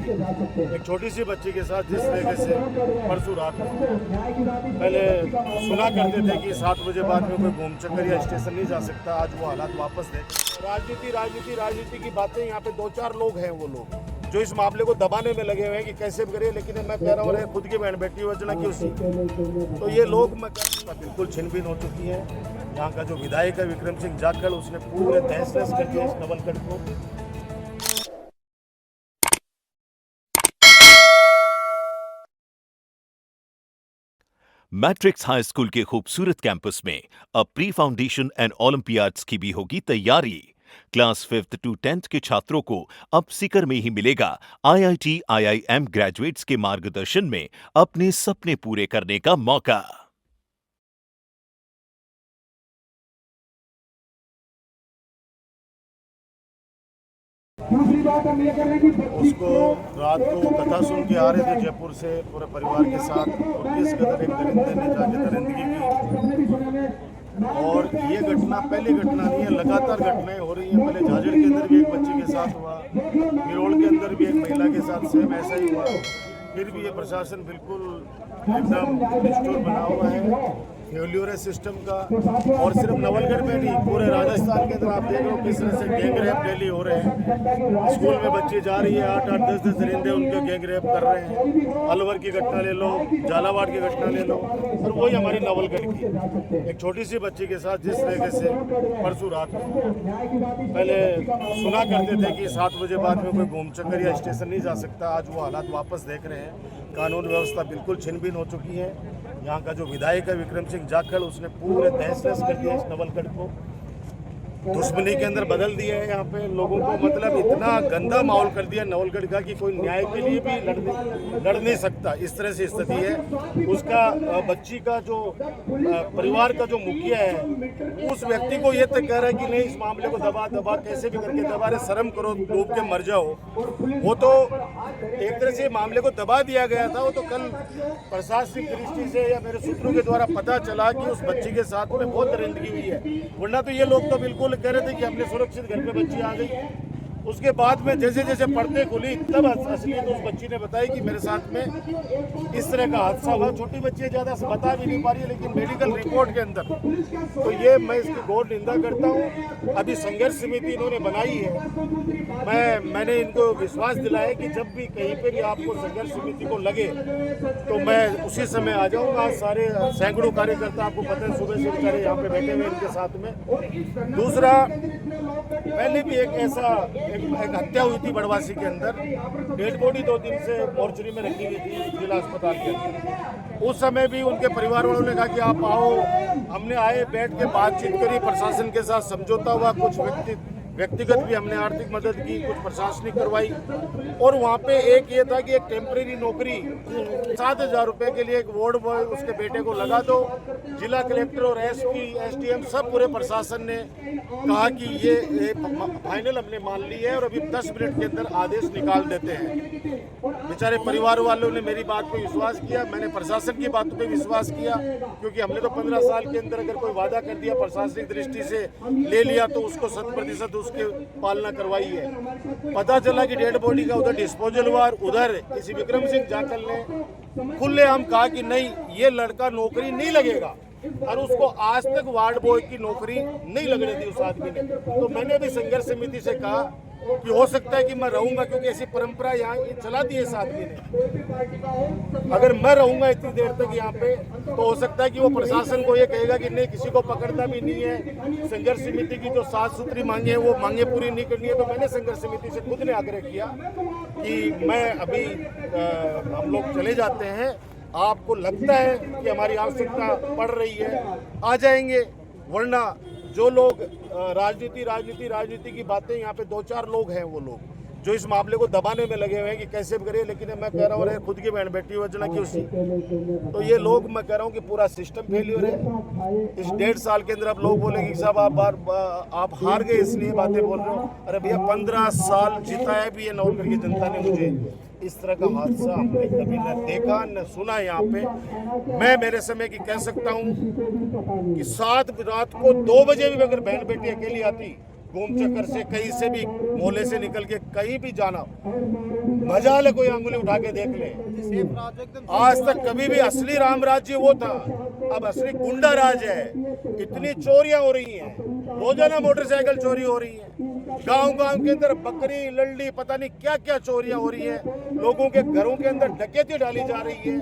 एक छोटी सी बच्ची के साथ जिस तरीके से परसों रात पहले सुना करते थे कि 7 बजे बाद में कोई घूम चक्कर या स्टेशन नहीं जा सकता, आज वो हालात वापस थे। राजनीति की बातें यहाँ पे 2-4 लोग हैं, वो लोग जो इस मामले को दबाने में लगे हुए हैं कि कैसे भी करें, लेकिन मैं कह रहा हूँ खुद की बहन बेटी वजना की उसी, तो ये लोग मैं बिल्कुल छिनभिन हो चुकी है। यहाँ का जो विधायक है विक्रम सिंह जाखड़, उसने पूरे तहस नहस कर दिया इस नवलगढ़ को। मैट्रिक्स हाई स्कूल के खूबसूरत कैंपस में अब प्री फाउंडेशन एंड ओलंपियाड्स की भी होगी तैयारी। क्लास 5th to 10th के छात्रों को अब सीकर में ही मिलेगा IIT IIM ग्रेजुएट्स के मार्गदर्शन में अपने सपने पूरे करने का मौका। उसको रात को कथा सुन के आ रहे थे जयपुर से पूरे परिवार के साथ, और किस कदर एक दरिंदे ने जाके दरिंदगी की। और ये घटना पहली घटना नहीं है, लगातार घटनाएं हो रही हैं। पहले झाझड़ के अंदर भी एक बच्ची के साथ हुआ, बिरोल के अंदर भी एक महिला के साथ सेम ऐसा ही हुआ। फिर भी ये प्रशासन बिल्कुल एकदम डिस्टोर बना हुआ है, फेल्यूर है सिस्टम का। और सिर्फ नवलगढ़ में नहीं, पूरे राजस्थान के अंदर आप देख रहे हो किस तरह से गैंग रेप डेली हो रहे हैं। स्कूल में बच्ची जा रही है, 8-8, 10-10 दरिंदे उनके गैंग रेप कर रहे हैं। अलवर की घटना ले लो, झालावाड़ की घटना ले लो, और वही हमारी नवलगढ़ की एक छोटी सी बच्ची के साथ जिस तरीके से परसों रात पहले सुना करते थे कि 7 बजे बाद में कोई घूम चक्कर या स्टेशन नहीं जा सकता, आज वो हालात वापस देख रहे हैं। कानून व्यवस्था बिल्कुल छिनभिन हो चुकी है। यहाँ का जो विधायक है विक्रम सिंह जाखड़, उसने पूरे तहस नहस कर दिया इस नवलगढ़ को, दुश्मनी के अंदर बदल दिया है। यहाँ पे लोगों को मतलब इतना गंदा माहौल कर दिया नवलगढ़ का कि कोई न्याय के लिए भी लड़ नहीं सकता, इस तरह से स्थिति है। उसका बच्ची का जो परिवार का जो मुखिया है, उस व्यक्ति को ये तक कह रहा है कि नहीं, इस मामले को दबा कैसे भी करके दबा रहे, शर्म करो, डूब के मर जाओ। वो तो एक तरह से मामले को दबा दिया गया था। वो तो कल प्रशासनिक दृष्टि से या मेरे सूत्रों के द्वारा पता चला कि उस बच्ची के साथ में बहुत दरिंदगी हुई है, वरना तो ये लोग तो बिल्कुल कह रहे थे कि हमने सुरक्षित घर पे बच्ची आ गई। उसके बाद में जैसे जैसे पर्दे खुली तब असलियत उस बच्ची ने बताई कि मेरे साथ में इस तरह का हादसा हुआ। छोटी बच्ची है, ज़्यादा बता भी नहीं पा रही है, लेकिन मेडिकल रिपोर्ट के अंदर तो ये मैं इसकी घोर निंदा करता हूँ। अभी संघर्ष समिति इन्होंने बनाई है, मैंने इनको विश्वास दिलाया कि जब भी कहीं पे भी आपको संघर्ष समिति को लगे तो मैं उसी समय आ जाऊँगा। सारे सैकड़ों कार्यकर्ता आपको पता है सुबह से बेचारे यहाँ पे बैठे हुए इनके साथ में। दूसरा, पहले भी एक ऐसा एक हत्या हुई थी बड़वासी के अंदर, डेड बॉडी 2 दिन से मोर्चरी में रखी गई थी जिला अस्पताल के अंदर। उस समय भी उनके परिवार वालों ने कहा कि आप आओ, हमने आए, बैठ के बातचीत करी, प्रशासन के साथ समझौता हुआ, कुछ व्यक्तिगत भी हमने आर्थिक मदद की, कुछ प्रशासनिक करवाई। और वहाँ पे एक ये था कि एक टेम्परेरी नौकरी 7,000 रुपये के लिए एक वार्ड बॉय उसके बेटे को लगा दो। जिला कलेक्टर और SP, SDM सब पूरे प्रशासन ने कहा कि ये फाइनल हमने मान ली है और अभी 10 मिनट के अंदर आदेश निकाल देते हैं। बेचारे परिवार वालों ने मेरी बात पे विश्वास किया, मैंने प्रशासन की बातों पे विश्वास किया, क्योंकि हमने तो 15 साल के अंदर अगर कोई वादा कर दिया, प्रशासनिक दृष्टि से ले लिया, तो उसको 100% उसकी पालना करवाई है। पता चला कि डेड बॉडी का उधर डिस्पोजल हुआ, उधर किसी विक्रम सिंह जाखड़ ने खुलेआम कहा कि नहीं, ये लड़का नौकरी नहीं लगेगा, और उसको आज तक वार्ड बॉय की नौकरी नहीं लगने दी उस आदमी ने। तो मैंने भी संघर्ष समिति से कहा कि हो सकता है कि मैं रहूंगा, क्योंकि ऐसी परंपरा यहाँ चला दी है इस आदमी ने। अगर मैं रहूंगा इतनी देर तक यहाँ पे, तो हो सकता है कि वो प्रशासन को ये कहेगा कि नहीं, किसी को पकड़ना भी नहीं है। संघर्ष समिति की जो 7 सूत्री मांगे हैं, वो मांगे पूरी नहीं करनी है। तो मैंने संघर्ष समिति से खुद ने आग्रह किया कि मैं अभी हम लोग चले जाते हैं, आपको लगता है कि हमारी आवश्यकता पड़ रही है, आ जाएंगे, वरना जो लोग राजनीति की बातें, यहाँ पे 2-4 लोग हैं, वो लोग जो इस मामले को दबाने में लगे हुए हैं कि कैसे भी करें, लेकिन मैं कह रहा हूँ खुद की बहन बेटी वजना की उसी, तो ये लोग, मैं कह रहा हूँ कि पूरा सिस्टम फेल्यूर है। इस 1.5 साल के अंदर अब लोग बोलेंगे कि साहब आप हार गए इसलिए बातें बोल रहे हो। अरे भैया, 15 साल जिताया भी है नवलगढ़ की जनता ने मुझे। इस तरह का हादसा हमने कभी न देखा न सुना यहाँ पे। मैं मेरे समय की कह सकता हूँ कि 7 रात को 2 बजे भी अगर बहन बेटी अकेली आती घूम चक्कर से कहीं से भी मोहल्ले से निकल के कहीं भी जाना, मजा ले कोई अंगुली उठा के देख ले। आज तक कभी भी असली राम राज्य वो था, अब असली गुंडा राज है। इतनी चोरियां हो रही हैं, रोजाना मोटरसाइकिल चोरी हो रही है, गांव के अंदर बकरी लल्ली पता नहीं क्या क्या चोरियां हो रही है, लोगों के घरों के अंदर डकैती डाली जा रही है।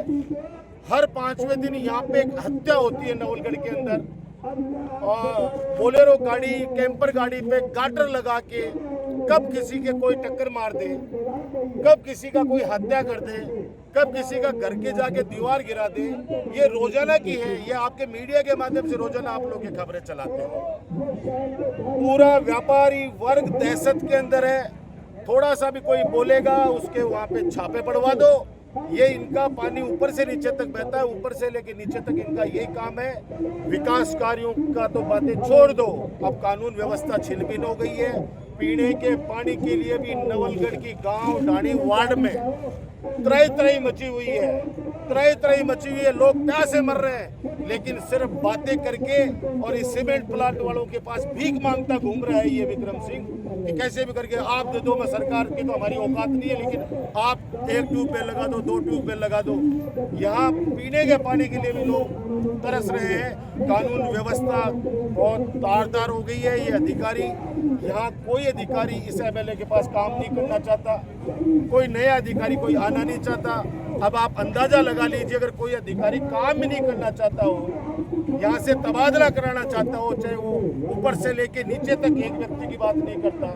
हर 5वें दिन यहाँ पे एक हत्या होती है नवलगढ़ के अंदर। और बोलेरो गाड़ी, कैंपर गाड़ी पे गाटर लगा के कब किसी के कोई टक्कर मार दे, कब किसी का कोई हत्या कर दे, कब किसी का घर के जाके दीवार गिरा दे, ये रोजाना की है। ये आपके मीडिया के माध्यम से रोजाना आप लोग ये खबरें चलाते हो। पूरा व्यापारी वर्ग दहशत के अंदर है। थोड़ा सा भी कोई बोलेगा उसके वहां पे छापे पड़वा दो। ये इनका पानी ऊपर से नीचे तक बहता है, ऊपर से लेके नीचे तक इनका यही काम है। विकास कार्यों का तो बातें छोड़ दो, अब कानून व्यवस्था छिन-भिन हो गई है। पीने के पानी के लिए भी नवलगढ़ की गांव डाणी वार्ड में त्राही मची हुई है, त्राही मची हुई है। लोग प्यासे मर रहे हैं, लेकिन सिर्फ बातें करके और इस सीमेंट प्लांट वालों के पास भीख मांगता घूम रहा है ये विक्रम सिंह कि कैसे भी करके आप दे दो। मैं सरकार की तो हमारी औकात नहीं है, लेकिन आप एक ट्यूबवेल लगा दो, 2 ट्यूबवेल लगा दो। यहाँ पीने के पानी के लिए भी लोग तरस रहे हैं। कानून व्यवस्था बहुत तारदार हो गई है। ये अधिकारी, यहाँ कोई अधिकारी इस एमएलए के पास काम नहीं करना चाहता, कोई नया अधिकारी कोई आना नहीं चाहता। अब आप अंदाजा लगा लीजिए, अगर कोई अधिकारी काम ही नहीं करना चाहता हो, यहाँ से तबादला कराना चाहता हो, चाहे वो ऊपर से लेके नीचे तक एक व्यक्ति की बात नहीं करता,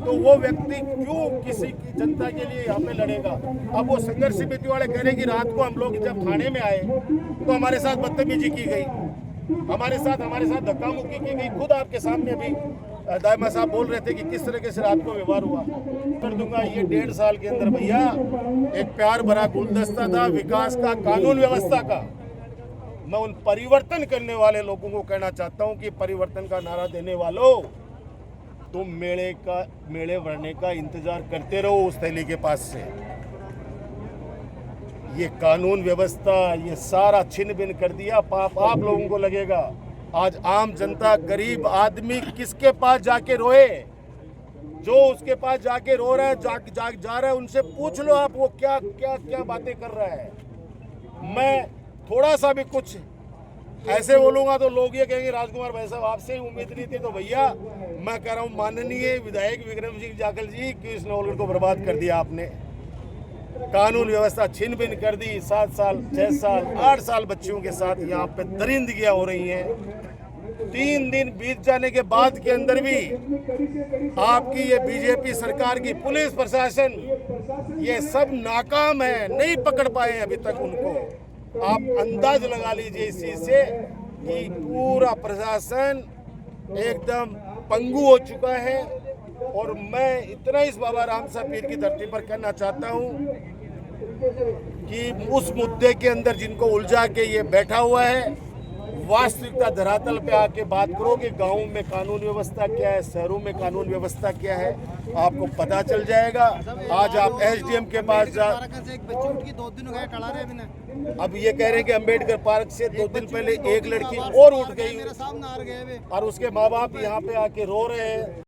तो वो व्यक्ति क्यों किसी की जनता के लिए यहाँ पे लड़ेगा। अब वो संघर्ष समिति वाले कह रहे कि रात को हम लोग जब थाने में आए तो हमारे साथ बदतमीजी की गई, हमारे साथ धक्का मुक्की की गई। खुद आपके सामने अभी दायमा साहब बोल रहे थे कि किस तरीके से रात को व्यवहार हुआ। कर दूंगा ये 1.5 साल के अंदर भैया एक प्यार भरा गुलदस्ता था विकास का, कानून व्यवस्था का। मैं उन परिवर्तन करने वाले लोगों को कहना चाहता हूं कि परिवर्तन का नारा देने वालों, तुम मेले भरने का इंतजार करते रहो उस थैली के पास से। ये कानून व्यवस्था ये सारा छिन भिन कर दिया, पाप आप लोगों को लगेगा। आज आम जनता, गरीब आदमी किसके पास जाके रोए? जो उसके पास जाके रो रहा है, जा रहा है, उनसे पूछ लो आप वो क्या क्या क्या बातें कर रहा है। मैं थोड़ा सा भी कुछ ऐसे बोलूंगा तो लोग ये कहेंगे राजकुमार भाई साहब आपसे ही उम्मीद नहीं थी। तो भैया मैं कह रहा हूँ माननीय विधायक विक्रम सिंह जाखल जी, क्यों इस नवलगढ़ को बर्बाद कर दिया आपने। कानून व्यवस्था छिन भिन कर दी। 7 साल 6 साल 8 साल बच्चियों के साथ यहाँ पे दरिंदगियां हो रही हैं। 3 दिन बीत जाने के बाद के अंदर भी आपकी ये बीजेपी सरकार की पुलिस प्रशासन ये सब नाकाम है, नहीं पकड़ पाए अभी तक उनको। आप अंदाज लगा लीजिए इस चीज से कि पूरा प्रशासन एकदम पंगु हो चुका है। और मैं इतना इस बाबा रामसा पीर की धरती पर कहना चाहता हूँ कि उस मुद्दे के अंदर जिनको उलझा के ये बैठा हुआ है, वास्तविकता धरातल पे आके बात करो कि गाँव में कानून व्यवस्था क्या है, शहरों में कानून व्यवस्था क्या है, आपको पता चल जाएगा। आज आप एसडीएम के पास जा, अब ये कह रहे हैं कि अंबेडकर पार्क से 2 दिन पहले एक लड़की और उठ गई और उसके माँ बाप यहाँ पे आके रो रहे हैं।